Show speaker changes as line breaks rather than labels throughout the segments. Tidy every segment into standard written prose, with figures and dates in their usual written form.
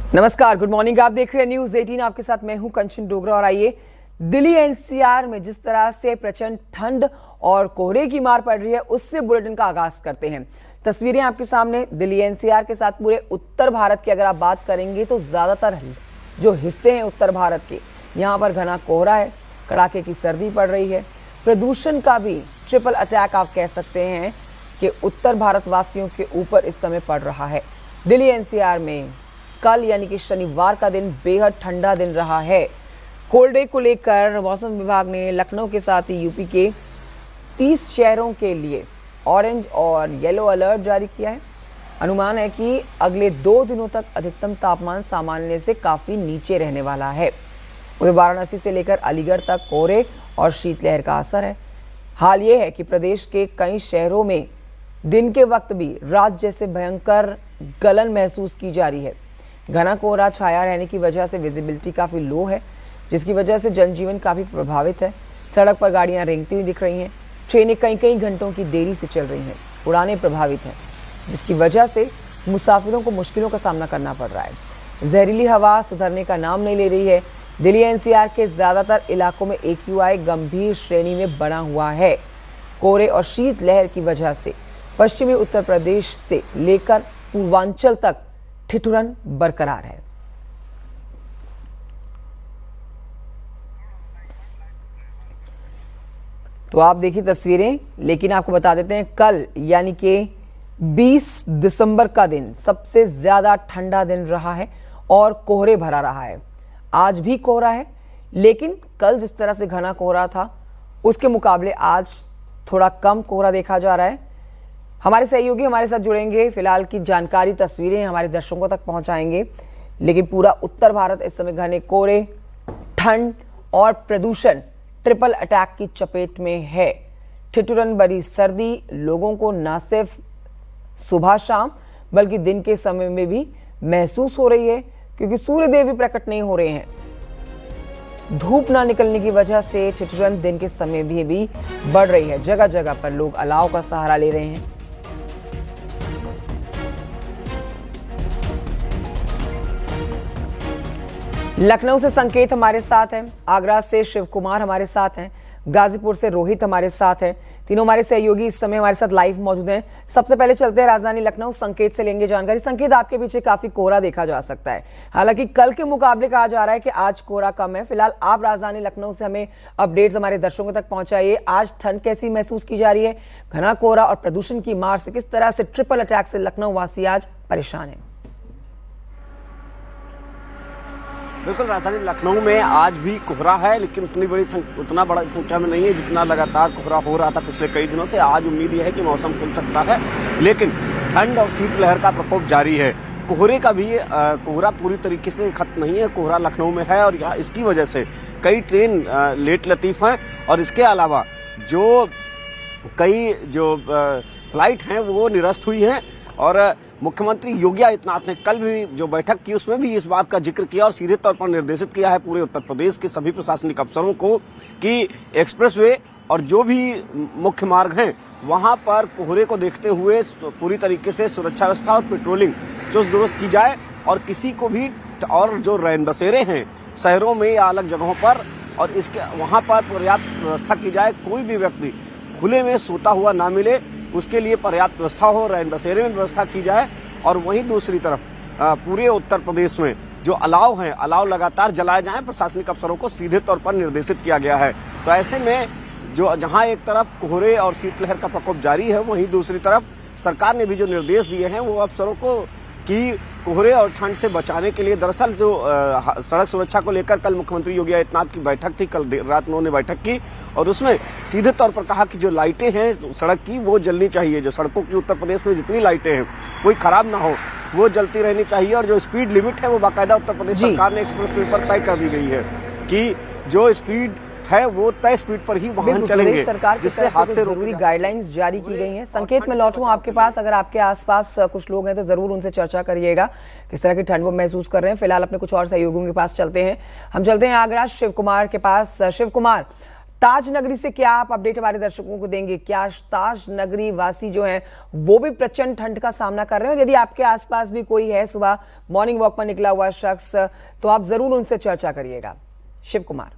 नमस्कार, good morning. आप देख रहे हैं न्यूज 18। आपके साथ मैं हूं कंचन डोगरा। और आइए, दिल्ली एनसीआर में जिस तरह से प्रचंड ठंड और कोहरे की मार पड़ रही है, उससे बुलेटिन का आगाज करते हैं। तस्वीरें आपके सामने दिल्ली एनसीआर के साथ पूरे उत्तर भारत की अगर आप बात करेंगे तो ज्यादातर जो हिस्से हैं उत्तर भारत के, यहाँ पर घना कोहरा है, कड़ाके की सर्दी पड़ रही है। प्रदूषण का भी ट्रिपल अटैक आप कह सकते हैं कि उत्तर भारतवासियों के ऊपर इस समय पड़ रहा है। दिल्ली एनसीआर में कल यानी कि शनिवार का दिन बेहद ठंडा दिन रहा है। कोल्ड डे को लेकर मौसम विभाग ने लखनऊ के साथ ही यूपी के 30 शहरों के लिए ऑरेंज और येलो अलर्ट जारी किया है। अनुमान है कि अगले 2 दिनों तक अधिकतम तापमान सामान्य से काफ़ी नीचे रहने वाला है। वहीं वाराणसी से लेकर अलीगढ़ तक कोहरे और शीतलहर का असर है। हाल ये है कि प्रदेश के कई शहरों में दिन के वक्त भी रात जैसे भयंकर गलन महसूस की जा रही है। घना कोहरा छाया रहने की वजह से विजिबिलिटी काफ़ी लो है, जिसकी वजह से जनजीवन काफ़ी प्रभावित है। सड़क पर गाड़ियां रेंगती हुई दिख रही हैं। ट्रेनें कई घंटों की देरी से चल रही हैं। उड़ानें प्रभावित हैं, जिसकी वजह से मुसाफिरों को मुश्किलों का सामना करना पड़ रहा है। जहरीली हवा सुधरने का नाम नहीं ले रही है। दिल्ली एनसीआर के ज़्यादातर इलाकों में AQI गंभीर श्रेणी में बना हुआ है। कोहरे और शीतलहर की वजह से पश्चिमी उत्तर प्रदेश से लेकर पूर्वांचल तक ठिठुरन बरकरार है। तो आप देखिए तस्वीरें, लेकिन आपको बता देते हैं कल यानी कि 20 दिसंबर का दिन सबसे ज्यादा ठंडा दिन रहा है और कोहरे भरा रहा है। आज भी कोहरा है, लेकिन कल जिस तरह से घना कोहरा था उसके मुकाबले आज थोड़ा कम कोहरा देखा जा रहा है। हमारे सहयोगी हमारे साथ जुड़ेंगे, फिलहाल की जानकारी, तस्वीरें हमारे दर्शकों तक पहुंचाएंगे। लेकिन पूरा उत्तर भारत इस समय घने कोहरे, ठंड और प्रदूषण ट्रिपल अटैक की चपेट में है। ठिठुरन भरी सर्दी लोगों को न सिर्फ सुबह शाम बल्कि दिन के समय में भी महसूस हो रही है, क्योंकि सूर्यदेव भी प्रकट नहीं हो रहे हैं। धूप ना निकलने की वजह से ठिठुरन दिन के समय भी बढ़ रही है। जगह जगह पर लोग अलाव का सहारा ले रहे हैं। लखनऊ से संकेत हमारे साथ हैं, आगरा से शिव कुमार हमारे साथ हैं, गाजीपुर से रोहित हमारे साथ हैं। तीनों हमारे सहयोगी इस समय हमारे साथ लाइव मौजूद हैं। सबसे पहले चलते हैं राजधानी लखनऊ, संकेत से लेंगे जानकारी। संकेत, आपके पीछे काफी कोहरा देखा जा सकता है। हालांकि कल के मुकाबले कहा जा रहा है कि आज कोहरा कम है। फिलहाल आप राजधानी लखनऊ से हमें अपडेट्स हमारे दर्शकों तक पहुंचाइए। आज ठंड कैसी महसूस की जा रही है? घना कोहरा और प्रदूषण की मार से किस तरह से ट्रिपल अटैक से लखनऊ वासी आज परेशान है?
बिल्कुल, राजधानी लखनऊ में आज भी कोहरा है, लेकिन उतना बड़ा संख्या में नहीं है जितना लगातार कोहरा हो रहा था पिछले कई दिनों से। आज उम्मीद यह है कि मौसम खुल सकता है, लेकिन ठंड और शीतलहर का प्रकोप जारी है। कोहरे का भी कोहरा पूरी तरीके से खत्म नहीं है। कोहरा लखनऊ में है और यहाँ इसकी वजह से कई ट्रेन लेट लतीफ हैं और इसके अलावा कई फ्लाइट हैं वो निरस्त हुई हैं। और मुख्यमंत्री योगी आदित्यनाथ ने कल भी जो बैठक की उसमें भी इस बात का जिक्र किया और सीधे तौर पर निर्देशित किया है पूरे उत्तर प्रदेश के सभी प्रशासनिक अफसरों को कि एक्सप्रेसवे और जो भी मुख्य मार्ग हैं वहां पर कोहरे को देखते हुए पूरी तरीके से सुरक्षा व्यवस्था और पेट्रोलिंग चुस्त दुरुस्त की जाए और किसी को भी, और जो रैन बसेरे हैं शहरों में या अलग जगहों पर, और इसके वहां पर पर्याप्त व्यवस्था की जाए। कोई भी व्यक्ति खुले में सोता हुआ ना मिले, उसके लिए पर्याप्त व्यवस्था हो, रैन बसेरे में व्यवस्था की जाए। और वहीं दूसरी तरफ पूरे उत्तर प्रदेश में जो अलाव हैं, अलाव लगातार जलाए जाएं। प्रशासनिक अफसरों को सीधे तौर पर निर्देशित किया गया है। तो ऐसे में जहां एक तरफ कोहरे और शीतलहर का प्रकोप जारी है, वहीं दूसरी तरफ सरकार ने भी जो निर्देश दिए हैं वो अफसरों को कि कोहरे और ठंड से बचाने के लिए, दरअसल जो सड़क सुरक्षा को लेकर कल मुख्यमंत्री योगी आदित्यनाथ की बैठक थी, कल देर रात उन्होंने बैठक की और उसमें सीधे तौर पर कहा कि जो लाइटें हैं सड़क की वो जलनी चाहिए। जो सड़कों की उत्तर प्रदेश में जितनी लाइटें हैं कोई खराब ना हो, वो जलती रहनी चाहिए। और जो स्पीड लिमिट है वो बाकायदा उत्तर प्रदेश सरकार ने एक्सप्रेसवे पर तय कर दी गई है कि जो स्पीड है वो तय स्पीड पर ही वाहन चलेंगे,
जिससे हादसे जरूरी गाइडलाइंस जारी की गई हैं। संकेत, में लौटूं आपके पास, अगर आपके आसपास कुछ लोग हैं तो जरूर उनसे चर्चा करिएगा किस तरह की ठंड वो महसूस कर रहे हैं। फिलहाल अपने कुछ और सहयोगियों के पास चलते हैं। हम चलते हैं आगरा शिव कुमार के पास। शिव कुमार, ताज नगरी से क्या आप अपडेट हमारे दर्शकों को देंगे? क्या ताज नगरी वासी जो हैं वो भी प्रचंड ठंड का सामना कर रहे हैं? और यदि आपके आसपास भी कोई है सुबह मॉर्निंग वॉक पर निकला हुआ शख्स, तो आप जरूर उनसे चर्चा करिएगा। शिव कुमार।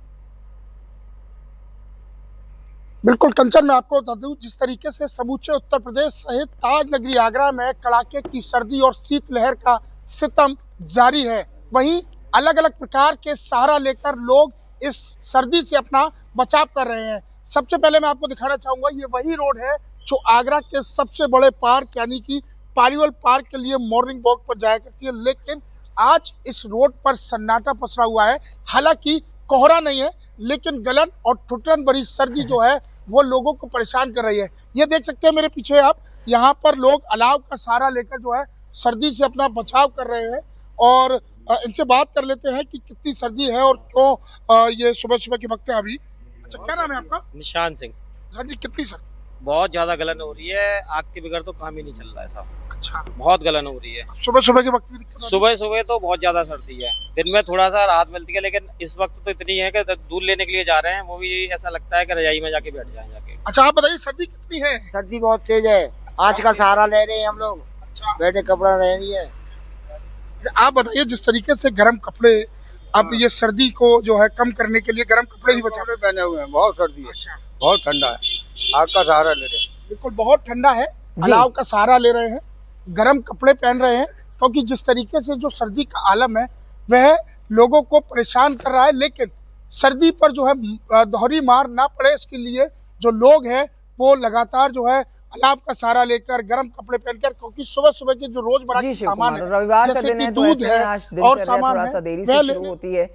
बिल्कुल कंचन, मैं आपको बता दूं, जिस तरीके से समूचे उत्तर प्रदेश सहित ताज नगरी आगरा में कड़ाके की सर्दी और शीतलहर का सितम जारी है, वहीं अलग अलग प्रकार के सहारा लेकर लोग इस सर्दी से अपना बचाव कर रहे हैं। सबसे पहले मैं आपको दिखाना चाहूंगा, ये वही रोड है जो आगरा के सबसे बड़े पार्क यानी कि पारिवाल पार्क के लिए मॉर्निंग वॉक पर जाया करती है, लेकिन आज इस रोड पर सन्नाटा पसरा हुआ है। हालांकि कोहरा नहीं है, लेकिन गलन और ठुठन भरी सर्दी जो है वो लोगों को परेशान कर रही है। ये देख सकते हैं मेरे पीछे आप, यहाँ पर लोग अलाव का सहारा लेकर जो है सर्दी से अपना बचाव कर रहे हैं। और इनसे बात कर लेते हैं कि कितनी सर्दी है और क्यों ये सुबह सुबह के वक्त है अभी। अच्छा, क्या नाम है आपका?
निशान सिंह।
हाँ जी, कितनी सर्दी?
बहुत ज्यादा गलन हो रही है, आग के बगैर तो काम ही नहीं चल रहा है साहब।
अच्छा,
बहुत गलन हो रही है।
सुबह सुबह के वक्त भी दिक्कत आ रही है?
सुबह सुबह तो बहुत ज्यादा सर्दी है, दिन में थोड़ा सा राहत मिलती है, लेकिन इस वक्त तो इतनी है कि दूध लेने के लिए जा रहे हैं, वो भी ऐसा लगता है कि रजाई में जाके बैठ जाए जाके।
अच्छा, आप बताइए सर्दी कितनी है?
सर्दी बहुत तेज है, आज का सहारा ले रहे हैं हम लोग,
अच्छा,
बैठे कपड़ा रह रही है।
आप बताइए, जिस तरीके से गर्म कपड़े, अब ये सर्दी को जो है कम करने के लिए गर्म कपड़े ही बचा।
कपड़े पहने हुए हैं, बहुत सर्दी है,
अच्छा,
बहुत ठंडा है, आग का सहारा ले रहे हैं।
बिल्कुल बहुत ठंडा है, अलाव का सहारा ले रहे हैं, गर्म कपड़े पहन रहे हैं, क्योंकि जिस तरीके से जो सर्दी का आलम है वह लोगों को परेशान कर रहा है। लेकिन सर्दी पर जो है दोहरी मार ना पड़े, इसके लिए जो लोग हैं वो लगातार जो है अलाव का सहारा लेकर गर्म कपड़े पहनकर, क्योंकि सुबह सुबह के जो रोजमर्रा के सामान है,
रविवार का
जैसे
दिन
कि
है तो
दूध
ऐसे
है
में आज
और
दिनचर्या
सामान
थोड़ा
है,
सा देरी
वह
से शुरू होती है।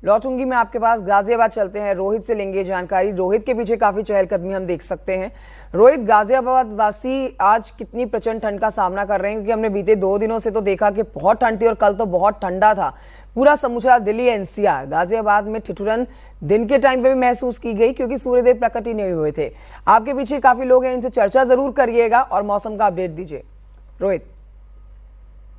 लौटूंगी मैं आपके पास, गाजियाबाद चलते हैं, रोहित से लेंगे जानकारी। रोहित के पीछे काफी चहलकदमी हम देख सकते हैं। रोहित, गाजियाबाद वासी आज कितनी प्रचंड ठंड का सामना कर रहे हैं? क्योंकि हमने बीते 2 दिनों से तो देखा कि बहुत ठंड थी और कल तो बहुत ठंडा था। पूरा समूचा दिल्ली एनसीआर, गाजियाबाद में ठिठुरन दिन के टाइम पे भी महसूस की गई क्योंकि सूर्यदेव प्रकट ही नहीं हुए थे। आपके पीछे काफी लोग हैं, इनसे चर्चा जरूर करिएगा और मौसम का अपडेट दीजिए। रोहित।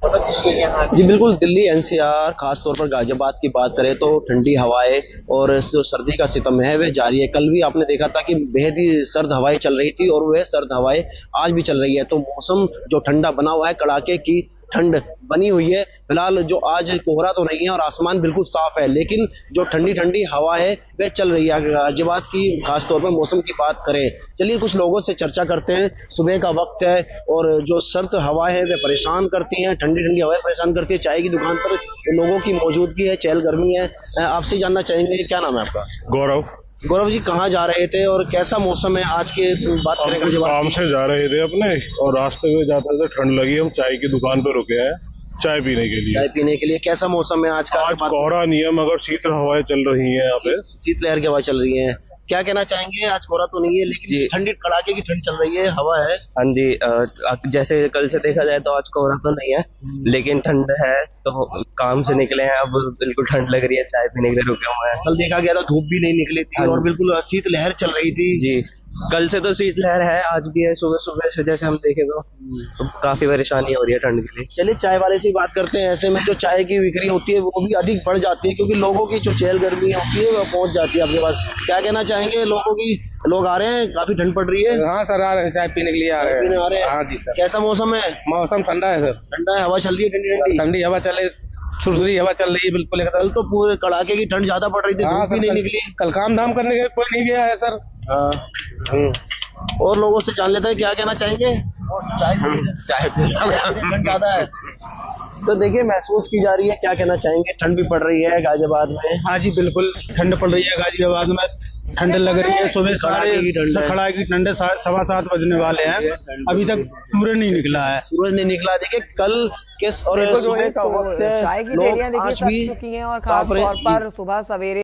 जी बिल्कुल, दिल्ली एनसीआर खास तौर पर गाजियाबाद की बात करें तो ठंडी हवाएं और जो सर्दी का सितम है वह जारी है। कल भी आपने देखा था कि बेहद ही सर्द हवाएं चल रही थी और वह सर्द हवाएं आज भी चल रही है, तो मौसम जो ठंडा बना हुआ है, कड़ाके की ठंड बनी हुई है। फिलहाल जो आज कोहरा तो नहीं है और आसमान बिल्कुल साफ है, लेकिन जो ठंडी ठंडी हवा है वह चल रही है। गाजियाबाद की खास तौर पर मौसम की बात करें, चलिए कुछ लोगों से चर्चा करते हैं। सुबह का वक्त है और जो सर्द हवा है वह परेशान करती है, ठंडी ठंडी हवाएं परेशान करती है। चाय की दुकान पर लोगों की मौजूदगी है, चहल गर्मी है। आपसे जानना चाहेंगे, क्या नाम है आपका?
गौरव।
गौरव जी, कहाँ जा रहे थे और कैसा मौसम है आज के? बात करें
काम से जा रहे थे अपने, और रास्ते में जाते थे ठंड लगी, हम चाय की दुकान पे रुके हैं चाय पीने के लिए।
चाय पीने के लिए कैसा मौसम है आज का?
आज कोहरा नहीं है मगर शीतल हवाएं चल रही हैं यहाँ पे।
शीतलहर की हवा चल रही है, क्या कहना चाहेंगे? आज कोहरा तो नहीं है लेकिन ठंडी कड़ाके की ठंड चल रही है, हवा है।
हाँ जी, जैसे कल से देखा जाए तो आज कोहरा तो नहीं है, लेकिन ठंड है, तो काम से निकले हैं, अब बिल्कुल ठंड लग रही है, चाय पीने के लिए रुके हुए हैं।
कल देखा गया था धूप भी नहीं निकली थी और बिल्कुल शीतलहर चल रही थी।
जी, कल से तो शीतलहर है, आज भी है। सुबह सुबह से जैसे हम देखें तो काफी परेशानी हो रही है ठंड के लिए।
चलिए चाय वाले से बात करते हैं। ऐसे में जो चाय की बिक्री होती है वो भी अधिक बढ़ जाती है क्योंकि लोगों की जो चहल गर्मी होती है वो पहुंच जाती है आपके पास। क्या कहना चाहेंगे? लोग आ रहे हैं, काफी ठंड पड़ रही है।
हाँ सर, आ रहे हैं, चाय पीने के लिए आ रहे हैं। हाँ जी सर।
कैसा मौसम है?
मौसम ठंडा है सर।
ठंडा है, हवा चल रही है, ठंडी
ठंडी हवा चल रही, सुरसरी हवा चल रही है बिल्कुल।
कल तो पूरे कड़ाके की ठंड ज्यादा पड़ रही थी, धूप भी नहीं निकली।
कल काम धाम करने के कोई नहीं गया है सर।
और लोगों से जान लेते हैं, क्या कहना चाहेंगे? चाय ठंड ज्यादा है तो देखिए महसूस की जा रही है, क्या कहना चाहेंगे? ठंड भी पड़ रही है गाजियाबाद में।
हाँ जी बिल्कुल, ठंड पड़ रही है गाजियाबाद में, ठंड लग रही है। सुबह कड़ाके की ठंड 7:15 बजने वाले हैं, अभी तक सूरज नहीं निकला है।
सूरज नहीं निकला। देखिए कल किस और सुबह का वक्त है,
चाय की ठेलियां देखिए सज चुकी हैं और खास तौर पर सुबह सवेरे